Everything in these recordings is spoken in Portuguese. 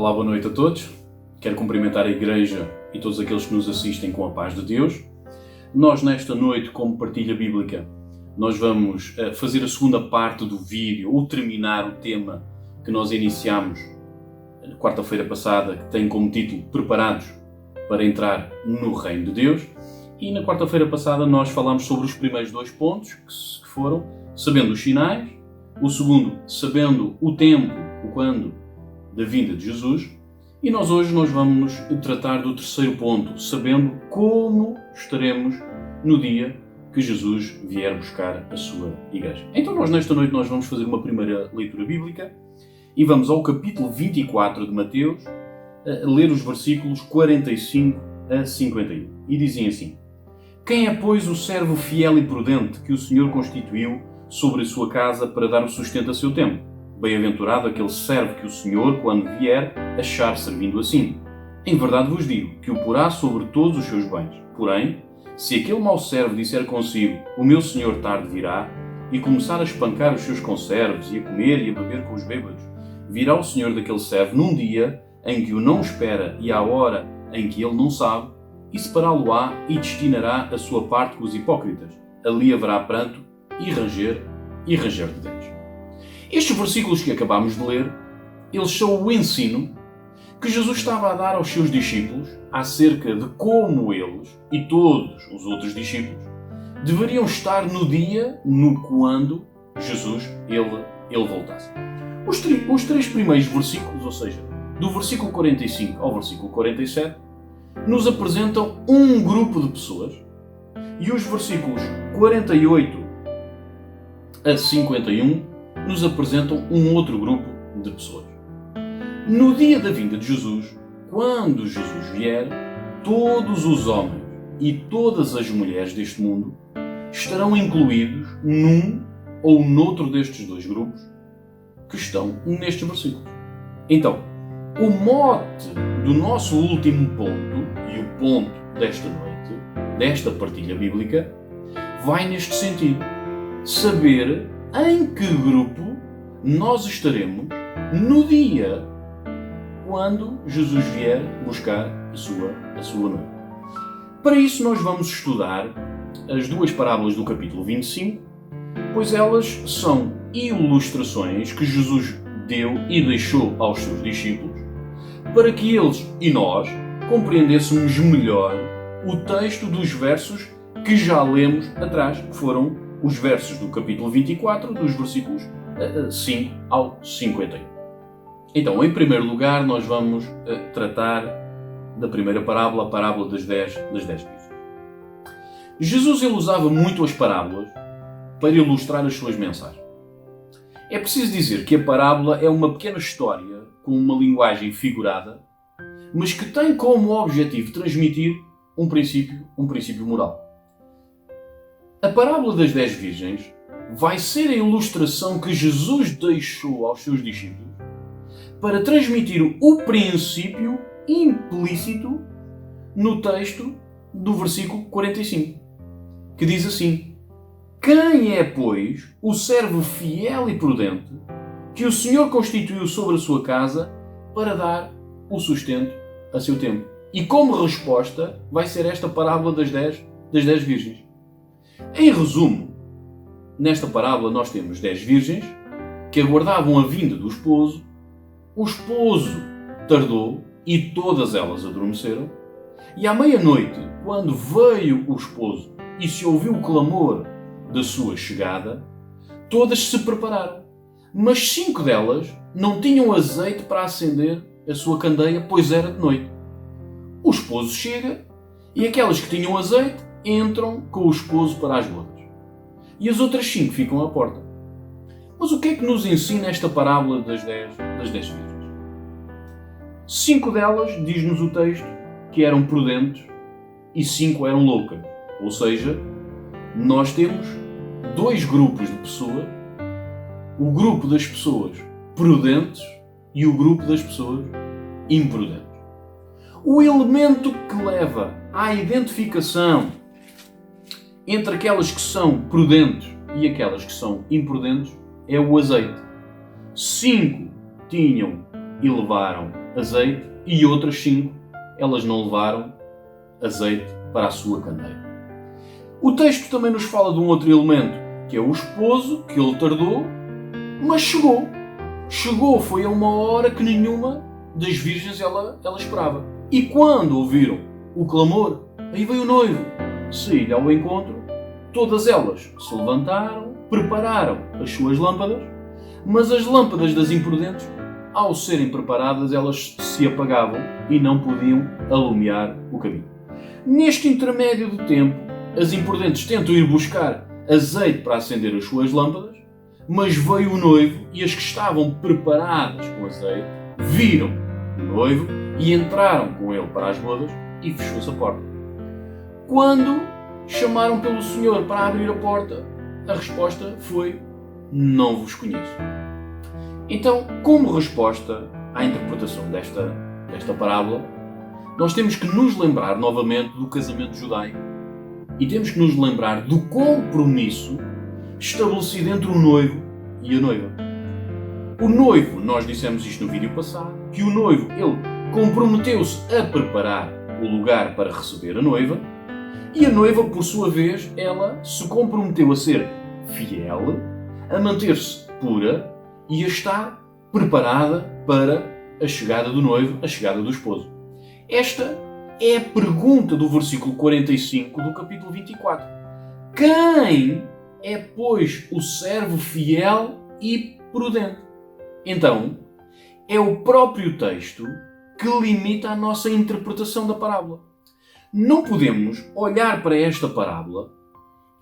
Olá, boa noite a todos. Quero cumprimentar a Igreja e todos aqueles que nos assistem com a paz de Deus. Nós, nesta noite, como partilha bíblica, nós vamos fazer a segunda parte do vídeo, ou terminar o tema que nós iniciámos na quarta-feira passada, que tem como título Preparados para entrar no Reino de Deus. E na quarta-feira passada nós falámos sobre os primeiros dois pontos, que foram sabendo os sinais, o segundo, sabendo o tempo, o quando, da vinda de Jesus, e hoje vamos tratar do terceiro ponto, sabendo como estaremos no dia que Jesus vier buscar a sua igreja. Então nesta noite nós vamos fazer uma primeira leitura bíblica e vamos ao capítulo 24 de Mateus, ler os versículos 45 a 51. E dizem assim: Quem é, pois, o servo fiel e prudente que o Senhor constituiu sobre a sua casa para dar o sustento a seu tempo? Bem-aventurado aquele servo que o Senhor, quando vier, achar servindo assim. Em verdade vos digo que o porá sobre todos os seus bens. Porém, se aquele mau servo disser consigo, o meu Senhor tarde virá, e começar a espancar os seus conservos, e a comer e a beber com os bêbados, virá o Senhor daquele servo num dia em que o não espera e à hora em que ele não sabe, e separá-lo-á e destinará a sua parte com os hipócritas. Ali haverá pranto e ranger de dentes. Estes versículos que acabámos de ler, eles são o ensino que Jesus estava a dar aos seus discípulos acerca de como eles e todos os outros discípulos deveriam estar no dia quando Jesus ele voltasse. Os três primeiros versículos, ou seja, do versículo 45 ao versículo 47, nos apresentam um grupo de pessoas, e os versículos 48 a 51 nos apresentam um outro grupo de pessoas. No dia da vinda de Jesus, quando Jesus vier, todos os homens e todas as mulheres deste mundo estarão incluídos num ou noutro destes dois grupos que estão nestes versículos. Então, o mote do nosso último ponto, e o ponto desta noite, desta partilha bíblica, vai neste sentido. Saber em que grupo nós estaremos no dia quando Jesus vier buscar a sua noiva. Para isso nós vamos estudar as duas parábolas do capítulo 25, pois elas são ilustrações que Jesus deu e deixou aos seus discípulos para que eles e nós compreendêssemos melhor o texto dos versos que já lemos atrás, que foram os versos do capítulo 24, dos versículos 5 ao 51. Então, em primeiro lugar, nós vamos tratar da primeira parábola, a parábola das 10 virgens. Jesus ele usava muito as parábolas para ilustrar as suas mensagens. É preciso dizer que a parábola é uma pequena história com uma linguagem figurada, mas que tem como objetivo transmitir um princípio moral. A parábola das 10 virgens vai ser a ilustração que Jesus deixou aos seus discípulos para transmitir o princípio implícito no texto do versículo 45, que diz assim: Quem é, pois, o servo fiel e prudente que o Senhor constituiu sobre a sua casa para dar o sustento a seu tempo? E como resposta vai ser esta parábola das 10 virgens. Em resumo, nesta parábola nós temos 10 virgens que aguardavam a vinda do esposo. O esposo tardou e todas elas adormeceram. E à meia-noite, quando veio o esposo e se ouviu o clamor da sua chegada, todas se prepararam. Mas 5 delas não tinham azeite para acender a sua candeia, pois era de noite. O esposo chega e aquelas que tinham azeite entram com o esposo para as bodas. E as outras 5 ficam à porta. Mas o que é que nos ensina esta parábola das 10 virgens? 5 delas, diz-nos o texto, que eram prudentes e 5 eram loucas. Ou seja, nós temos 2 grupos de pessoas, o grupo das pessoas prudentes e o grupo das pessoas imprudentes. O elemento que leva à identificação entre aquelas que são prudentes e aquelas que são imprudentes é o azeite. 5 tinham e levaram azeite e outras 5, elas não levaram azeite para a sua candeia. O texto também nos fala de um outro elemento, que é o esposo, que ele tardou, mas chegou. Chegou, foi a uma hora que nenhuma das virgens ela esperava. E quando ouviram o clamor, aí veio o noivo. Saíram ao encontro, todas elas se levantaram, prepararam as suas lâmpadas, mas as lâmpadas das imprudentes, ao serem preparadas, elas se apagavam e não podiam alumiar o caminho. Neste intermédio de tempo, as imprudentes tentam ir buscar azeite para acender as suas lâmpadas, mas veio o noivo e as que estavam preparadas com azeite viram o noivo e entraram com ele para as bodas e fechou-se a porta. Quando chamaram pelo Senhor para abrir a porta, a resposta foi: não vos conheço. Então, como resposta à interpretação desta parábola, nós temos que nos lembrar novamente do casamento judaico e temos que nos lembrar do compromisso estabelecido entre o noivo e a noiva. O noivo, nós dissemos isto no vídeo passado, que o noivo, ele comprometeu-se a preparar o lugar para receber a noiva, e a noiva, por sua vez, ela se comprometeu a ser fiel, a manter-se pura e a estar preparada para a chegada do noivo, a chegada do esposo. Esta é a pergunta do versículo 45 do capítulo 24. Quem é, pois, o servo fiel e prudente? Então, é o próprio texto que limita a nossa interpretação da parábola. Não podemos olhar para esta parábola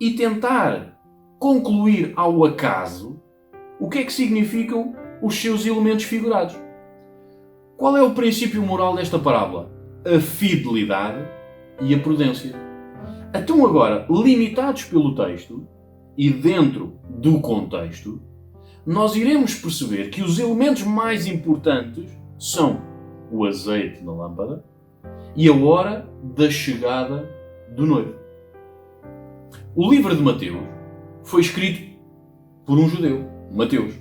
e tentar concluir ao acaso o que é que significam os seus elementos figurados. Qual é o princípio moral desta parábola? A fidelidade e a prudência. Então agora, limitados pelo texto e dentro do contexto, nós iremos perceber que os elementos mais importantes são o azeite na lâmpada e a hora da chegada do noivo. O livro de Mateus foi escrito por um judeu, Mateus.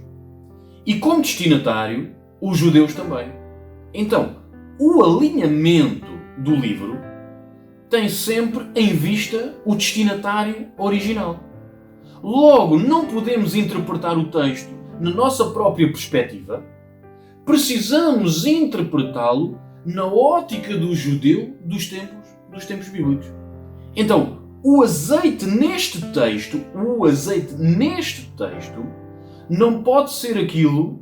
E como destinatário, os judeus também. Então, o alinhamento do livro tem sempre em vista o destinatário original. Logo, não podemos interpretar o texto na nossa própria perspectiva. Precisamos interpretá-lo na ótica do judeu dos tempos bíblicos. Então, o azeite neste texto não pode ser aquilo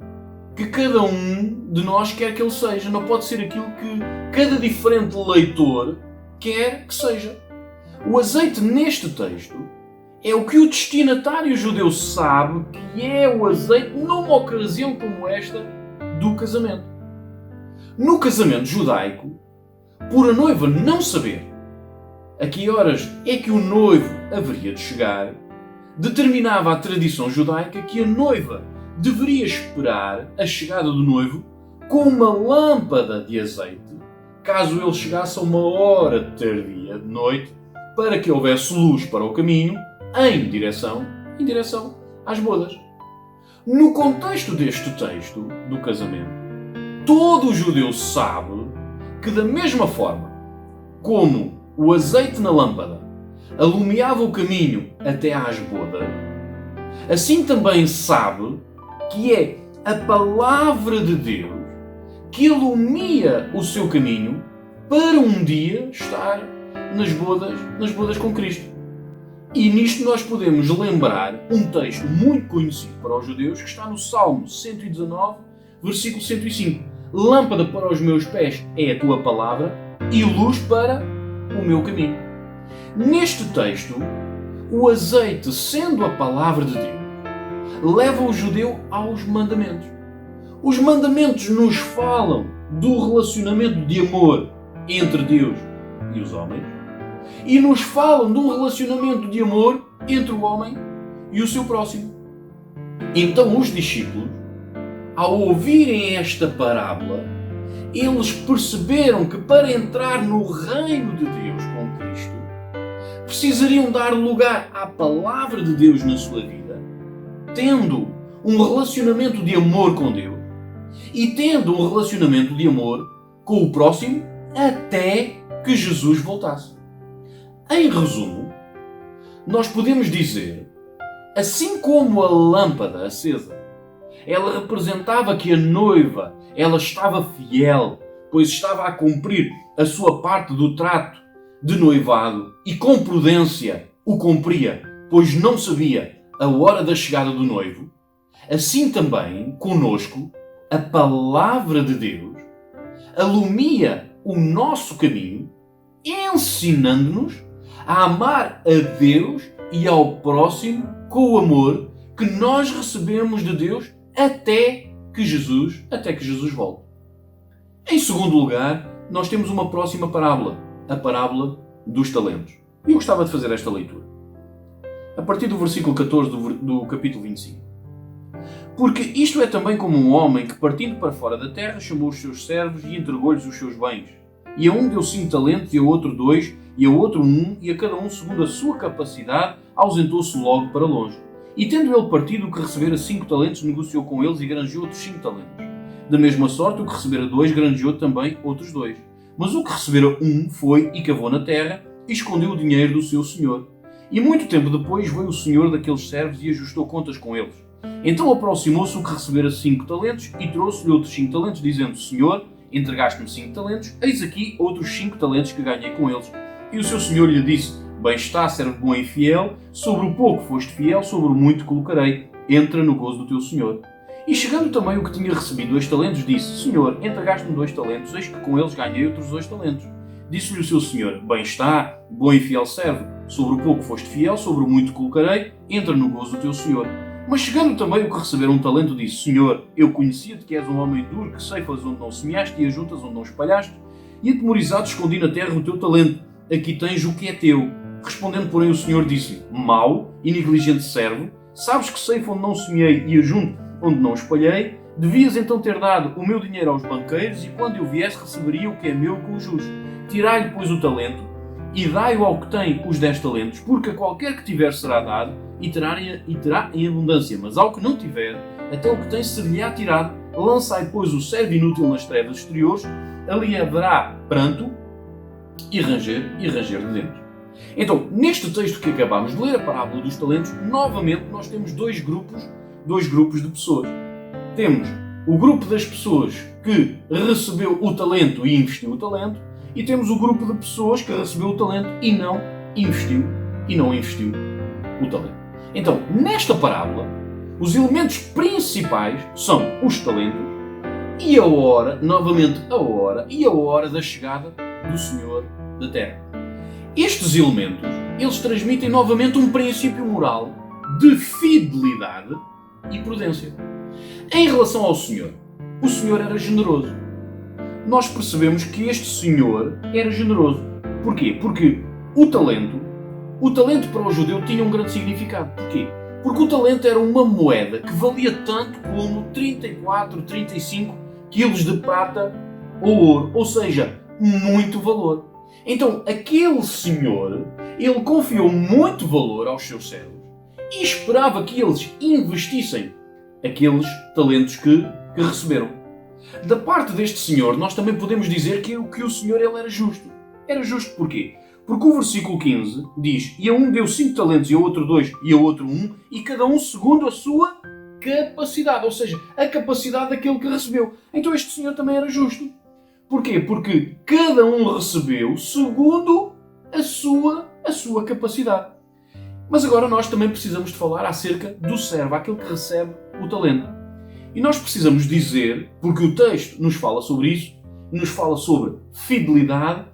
que cada um de nós quer que ele seja. Não pode ser aquilo que cada diferente leitor quer que seja. O azeite neste texto é o que o destinatário judeu sabe que é o azeite numa ocasião como esta do casamento. No casamento judaico, por a noiva não saber a que horas é que o noivo haveria de chegar, determinava a tradição judaica que a noiva deveria esperar a chegada do noivo com uma lâmpada de azeite, caso ele chegasse a uma hora tardia de noite, para que houvesse luz para o caminho em direção às bodas. No contexto deste texto do casamento, todo judeu sabe que da mesma forma como o azeite na lâmpada alumiava o caminho até às bodas, assim também sabe que é a palavra de Deus que ilumina o seu caminho para um dia estar nas bodas com Cristo. E nisto nós podemos lembrar um texto muito conhecido para os judeus que está no Salmo 119, versículo 105. Lâmpada para os meus pés é a tua palavra e luz para o meu caminho. Neste texto, o azeite, sendo a palavra de Deus, leva o judeu aos mandamentos. Os mandamentos nos falam do relacionamento de amor entre Deus e os homens e nos falam de um relacionamento de amor entre o homem e o seu próximo. Então os discípulos, ao ouvirem esta parábola, eles perceberam que para entrar no reino de Deus com Cristo, precisariam dar lugar à palavra de Deus na sua vida, tendo um relacionamento de amor com Deus, e tendo um relacionamento de amor com o próximo até que Jesus voltasse. Em resumo, nós podemos dizer, assim como a lâmpada acesa, ela representava que a noiva, ela estava fiel, pois estava a cumprir a sua parte do trato de noivado e com prudência o cumpria, pois não sabia a hora da chegada do noivo. Assim também, conosco, a palavra de Deus alumia o nosso caminho, ensinando-nos a amar a Deus e ao próximo com o amor que nós recebemos de Deus até que Jesus volte. Em segundo lugar, nós temos uma próxima parábola, a parábola dos talentos. E eu gostava de fazer esta leitura. A partir do versículo 14 do capítulo 25. Porque isto é também como um homem que, partindo para fora da terra, chamou os seus servos e entregou-lhes os seus bens. E a um deu 5 talentos, e a outro 2, e a outro 1, e a cada um, segundo a sua capacidade, ausentou-se logo para longe. E tendo ele partido, o que recebera 5 talentos, negociou com eles e granjeou outros 5 talentos. Da mesma sorte, o que recebera 2, granjeou também outros 2. Mas o que recebera 1 foi e cavou na terra, e escondeu o dinheiro do seu senhor. E muito tempo depois veio o senhor daqueles servos e ajustou contas com eles. Então aproximou-se o que recebera 5 talentos e trouxe-lhe outros 5 talentos, dizendo: Senhor, entregaste-me 5 talentos, eis aqui outros 5 talentos que ganhei com eles. E o seu senhor lhe disse: Bem está, servo bom e fiel, sobre o pouco foste fiel, sobre o muito colocarei, entra no gozo do teu senhor. E chegando também o que tinha recebido 2 talentos, disse: Senhor, entregaste-me 2 talentos, eis que com eles ganhei outros 2 talentos. Disse-lhe o seu senhor: Bem está, bom e fiel servo, sobre o pouco foste fiel, sobre o muito colocarei, entra no gozo do teu senhor. Mas chegando também o que recebera um talento, disse: Senhor, eu conhecia-te que és um homem duro, que ceifas onde não semeaste e ajuntas onde não espalhaste, e atemorizado escondi na terra o teu talento. Aqui tens o que é teu. Respondendo, porém, o senhor disse: Mau e negligente servo, sabes que ceifo onde não semeei e ajunto onde não espalhei? Devias então ter dado o meu dinheiro aos banqueiros, e quando eu viesse receberia o que é meu com os juros. Tirai-lhe, pois, o talento, e dai-o ao que tem os 10 talentos, porque a qualquer que tiver será dado, e terá em abundância, mas ao que não tiver, até o que tem ser-lhe-á tirado. Lançai, pois, o servo inútil nas trevas exteriores, ali haverá pranto e ranger de dentes. Então, neste texto que acabámos de ler, a parábola dos talentos, novamente nós temos dois grupos de pessoas. Temos o grupo das pessoas que recebeu o talento e investiu o talento, e temos o grupo de pessoas que recebeu o talento e não investiu o talento. Então, nesta parábola, os elementos principais são os talentos e a hora, novamente a hora da chegada do Senhor da Terra. Estes elementos, eles transmitem novamente um princípio moral de fidelidade e prudência. Em relação ao Senhor, o Senhor era generoso. Nós percebemos que este Senhor era generoso. Porquê? Porque o talento para o judeu tinha um grande significado. Porquê? Porque o talento era uma moeda que valia tanto como 34, 35 quilos de prata ou ouro, ou seja, muito valor. Então, aquele senhor, ele confiou muito valor aos seus servos e esperava que eles investissem aqueles talentos que receberam. Da parte deste senhor, nós também podemos dizer que o senhor ele era justo. Era justo porquê? Porque o versículo 15 diz: E a um deu 5 talentos, e a outro 2, e a outro 1, e cada um segundo a sua capacidade, ou seja, a capacidade daquele que recebeu. Então este senhor também era justo. Porquê? Porque cada um recebeu segundo a sua capacidade. Mas agora nós também precisamos de falar acerca do servo, aquele que recebe o talento. E nós precisamos dizer, porque o texto nos fala sobre isso, nos fala sobre fidelidade,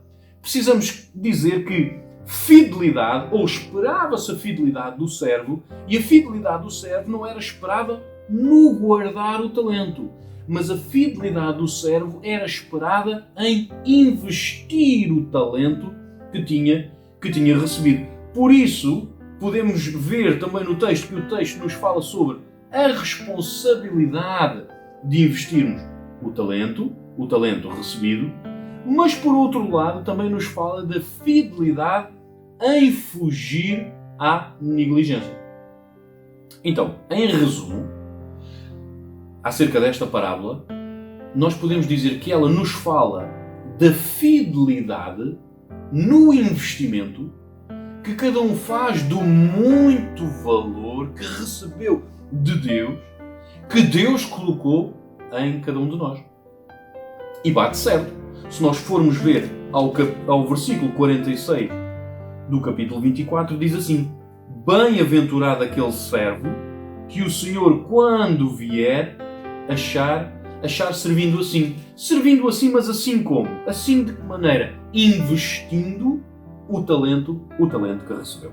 precisamos dizer que fidelidade, ou esperava-se a fidelidade do servo, e a fidelidade do servo não era esperada no guardar o talento, mas a fidelidade do servo era esperada em investir o talento que tinha recebido. Por isso, podemos ver também no texto que o texto nos fala sobre a responsabilidade de investirmos o talento recebido, mas por outro lado também nos fala da fidelidade em fugir à negligência. Então, em resumo, acerca desta parábola, nós podemos dizer que ela nos fala da fidelidade no investimento que cada um faz do muito valor que recebeu de Deus, que Deus colocou em cada um de nós. E bate certo. Se nós formos ver ao versículo 46 do capítulo 24, diz assim: bem-aventurado aquele servo que o Senhor, quando vier, achar servindo assim. Servindo assim, mas assim como? Assim de que maneira? Investindo o talento que recebeu.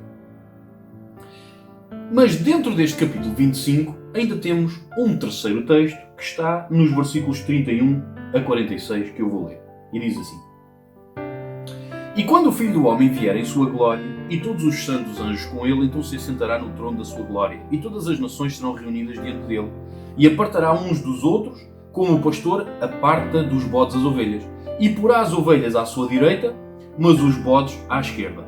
Mas dentro deste capítulo 25 ainda temos um terceiro texto que está nos versículos 31 a 46 que eu vou ler. E diz assim: e quando o Filho do Homem vier em sua glória, e todos os santos anjos com ele, então se assentará no trono da sua glória, e todas as nações serão reunidas diante dele, e apartará uns dos outros, como o pastor aparta dos bodes as ovelhas, e porá as ovelhas à sua direita, mas os bodes à esquerda.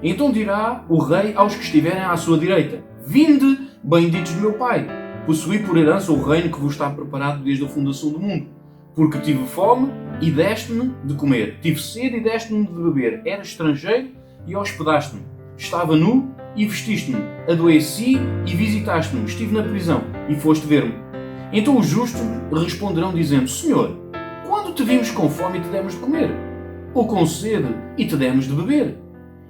Então dirá o rei aos que estiverem à sua direita: vinde, benditos de meu Pai, possuí por herança o reino que vos está preparado desde a fundação do mundo. Porque tive fome e deste-me de comer, tive sede e deste-me de beber, era estrangeiro e hospedaste-me, estava nu e vestiste-me, adoeci e visitaste-me, estive na prisão e foste ver-me. Então os justos responderão dizendo: Senhor, quando te vimos com fome e te demos de comer? Ou com sede e te demos de beber?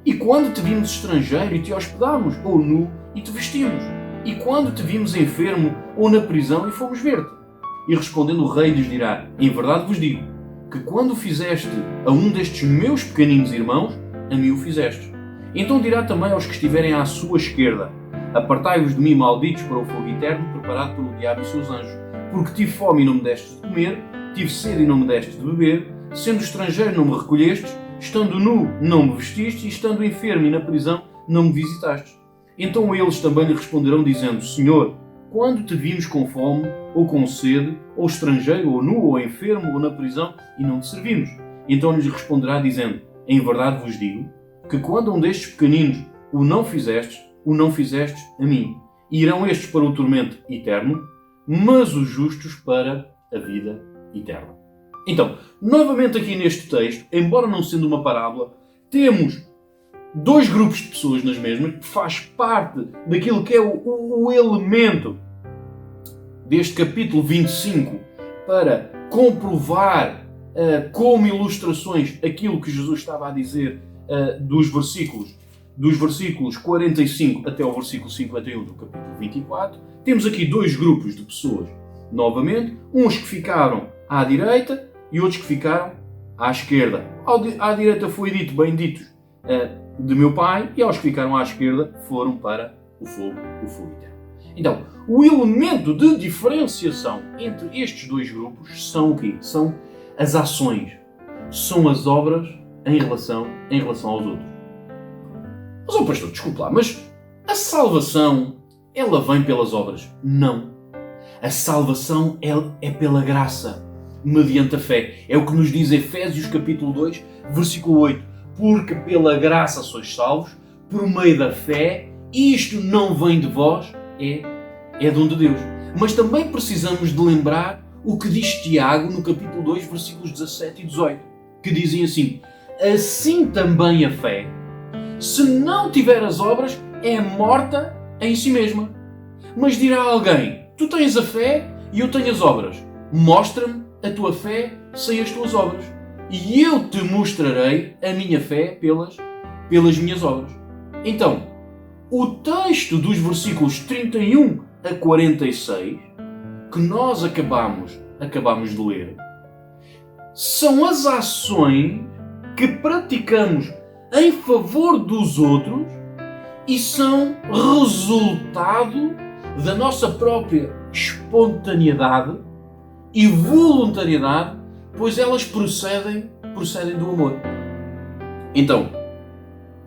E quando te vimos estrangeiro e te hospedámos? Ou nu e te vestimos? E quando te vimos enfermo ou na prisão e fomos ver-te? E respondendo o rei lhes dirá: em verdade vos digo, que quando fizeste a um destes meus pequeninos irmãos, a mim o fizeste. Então dirá também aos que estiverem à sua esquerda: apartai-vos de mim, malditos, para o fogo eterno, preparado pelo diabo e seus anjos. Porque tive fome e não me destes de comer, tive sede e não me destes de beber, sendo estrangeiro não me recolhestes, estando nu não me vestistes, e estando enfermo e na prisão não me visitastes. Então eles também lhe responderão dizendo: Senhor, quando te vimos com fome, ou com sede, ou estrangeiro, ou nu, ou enfermo, ou na prisão, e não te servimos? Então lhes responderá dizendo: em verdade vos digo, que quando um destes pequeninos o não fizestes a mim. E irão estes para o tormento eterno, mas os justos para a vida eterna. Então, novamente aqui neste texto, embora não sendo uma parábola, temos dois grupos de pessoas nas mesmas, que faz parte daquilo que é o elemento deste capítulo 25 para comprovar como ilustrações aquilo que Jesus estava a dizer dos versículos 45 até ao versículo 51 do capítulo 24. Temos aqui dois grupos de pessoas, novamente, uns que ficaram à direita e outros que ficaram à esquerda. À direita foi dito: benditos de meu Pai, e aos que ficaram à esquerda foram para o fogo eterno. Então, o elemento de diferenciação entre estes dois grupos são o quê? São as ações, são as obras em relação aos outros. Mas, pastor, desculpe lá, mas a salvação, ela vem pelas obras? Não. A salvação é pela graça, mediante a fé. É o que nos diz Efésios capítulo 2, versículo 8. Porque pela graça sois salvos, por meio da fé, isto não vem de vós, é dom de Deus. Mas também precisamos de lembrar o que diz Tiago no capítulo 2, versículos 17 e 18, que dizem assim: assim também a fé, se não tiver as obras, é morta em si mesma. Mas dirá alguém: tu tens a fé e eu tenho as obras. Mostra-me a tua fé sem as tuas obras, e eu te mostrarei a minha fé pelas minhas obras. Então, o texto dos versículos 31 a 46, que nós acabamos de ler, são as ações que praticamos em favor dos outros e são resultado da nossa própria espontaneidade e voluntariedade, pois elas procedem do amor. Então,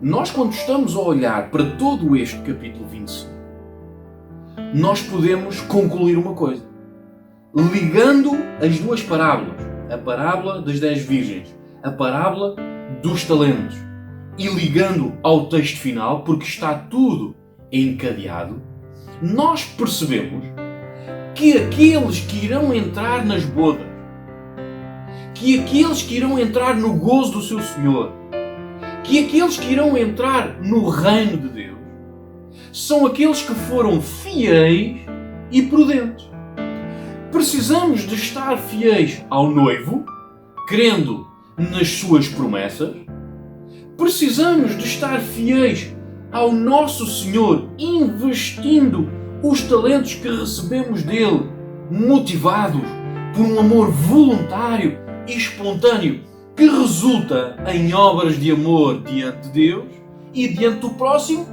nós quando estamos a olhar para todo este capítulo 25, nós podemos concluir uma coisa. Ligando as duas parábolas, a parábola das 10 virgens, a parábola dos talentos, e ligando ao texto final, porque está tudo encadeado, nós percebemos que aqueles que irão entrar nas bodas que aqueles que irão entrar no gozo do seu Senhor, que aqueles que irão entrar no reino de Deus, são aqueles que foram fiéis e prudentes. Precisamos de estar fiéis ao noivo, crendo nas suas promessas. Precisamos de estar fiéis ao nosso Senhor, investindo os talentos que recebemos dele, motivados por um amor voluntário e espontâneo que resulta em obras de amor diante de Deus e diante do próximo,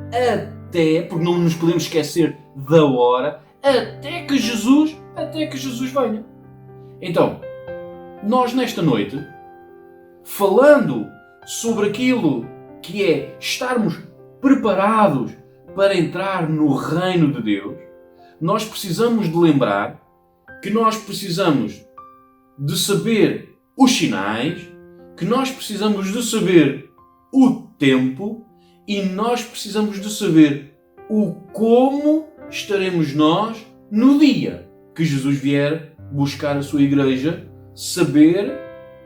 até, porque não nos podemos esquecer da hora, até que Jesus venha. Então, nós nesta noite, falando sobre aquilo que é estarmos preparados para entrar no reino de Deus, nós precisamos de lembrar que nós precisamos de saber os sinais, que nós precisamos de saber o tempo e nós precisamos de saber o como estaremos nós no dia que Jesus vier buscar a sua igreja, saber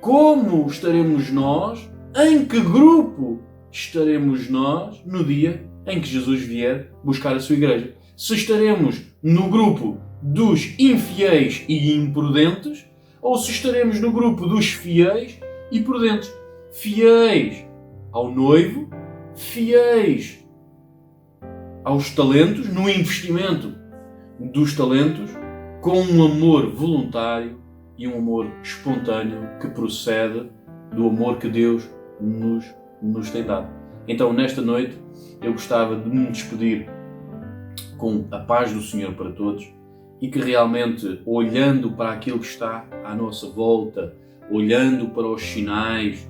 como estaremos nós, em que grupo estaremos nós no dia em que Jesus vier buscar a sua igreja. Se estaremos no grupo dos infiéis e imprudentes, ou se estaremos no grupo dos fiéis e prudentes. Fiéis ao noivo, fiéis aos talentos, no investimento dos talentos, com um amor voluntário e um amor espontâneo que procede do amor que Deus nos tem dado. Então, nesta noite, eu gostava de me despedir com a paz do Senhor para todos e que realmente, olhando para aquilo que está à nossa volta, olhando para os sinais,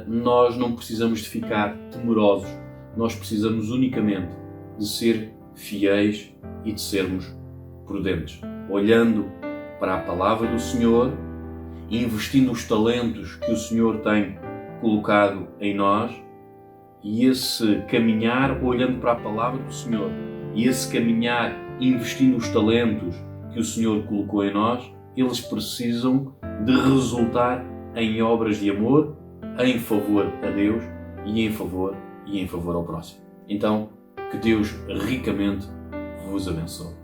nós não precisamos de ficar temerosos. Nós precisamos unicamente de ser fiéis e de sermos prudentes. Olhando para a palavra do Senhor e investindo os talentos que o Senhor tem colocado em nós, e esse caminhar olhando para a palavra do Senhor, e esse caminhar investindo os talentos que o Senhor colocou em nós, eles precisam de resultar em obras de amor, em favor a Deus e em favor ao próximo. Então, que Deus ricamente vos abençoe.